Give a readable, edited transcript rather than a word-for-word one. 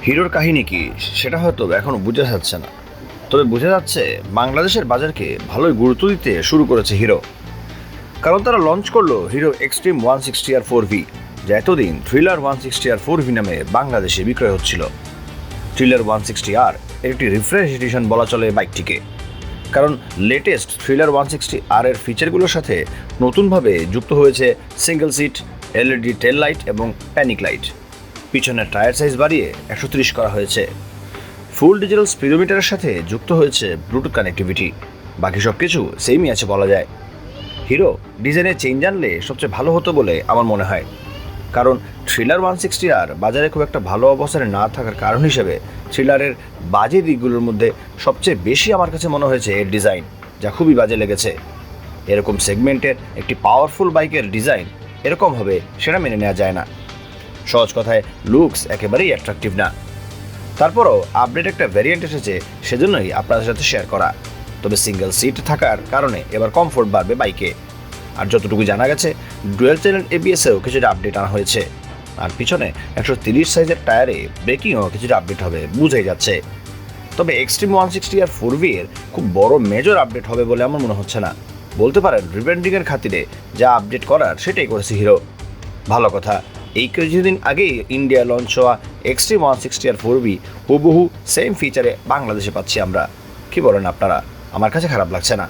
হিরোর কাহিনী কি সেটা হয়তো এখনও বোঝা যাচ্ছে না, তবে বোঝা যাচ্ছে বাংলাদেশের বাজারকে ভালোই গুরুত্ব দিতে শুরু করেছে হিরো। কারণ তারা লঞ্চ করলো হিরো এক্সট্রিম 160R4V, যা এতদিন থ্রিলার 160R4V নামে বাংলাদেশে বিক্রয় হচ্ছিল। থ্রিলার 160R এর একটি রিফ্রেশ এডিশন বলা চলে বাইকটিকে, কারণ লেটেস্ট থ্রিলার 160R এর ফিচারগুলোর সাথে নতুনভাবে যুক্ত হয়েছে single seat, LED tail light এবং প্যানিক লাইট। পিছনের টায়ার সাইজ বাড়িয়ে 130 করা হয়েছে। ফুল ডিজিটাল স্পিডোমিটারের সাথে যুক্ত হয়েছে ব্লুটুথ কানেক্টিভিটি। বাকি সব কিছু সেমই আছে বলা যায়। হিরো ডিজাইনের চেঞ্জ আনলে সবচেয়ে ভালো হতো বলে আমার মনে হয়, কারণ থ্রিলার 160R বাজারে খুব একটা ভালো অবস্থানে না থাকার কারণ হিসেবে থ্রিলারের বাজে দিকগুলোর মধ্যে সবচেয়ে বেশি আমার কাছে মনে হয়েছে এর ডিজাইন, যা খুবই বাজে লেগেছে। এরকম সেগমেন্টের একটি পাওয়ারফুল বাইকের ডিজাইন এরকম হবে সেটা মেনে নেওয়া যায় না। সহজ কথায় লুকস একেবারেই অ্যাট্রাকটিভ না। তারপরও আপডেট একটা ভ্যারিয়েন্ট এসেছে, সেজন্যই আপনাদের সাথে শেয়ার করা। তবে সিঙ্গেল সিট থাকার কারণে এবার কমফোর্ট বাড়বে বাইকে। আর যতটুকু জানা গেছে ডুয়েল চ্যানেল এবিএসেও কিছুটা আপডেট আনা হয়েছে। আর পিছনে 130 সাইজের টায়ারে ব্রেকিংও কিছুটা আপডেট হবে বুঝাই যাচ্ছে। তবে এক্সট্রিম 160R4V এর খুব বড় মেজর আপডেট হবে বলে আমার মনে হচ্ছে না। বলতে পারেন রিব্র্যান্ডিংয়ের খাতিরে যা আপডেট করার সেটাই করেছে হিরো। ভালো কথা, এই কিছুদিন আগেই ইন্ডিয়া লঞ্চ হওয়া এক্সট্রিম 160R4V হুবহু সেম ফিচারে বাংলাদেশে পাচ্ছি আমরা। কি বলেন আপনারা? আমার কাছে খারাপ লাগছে না।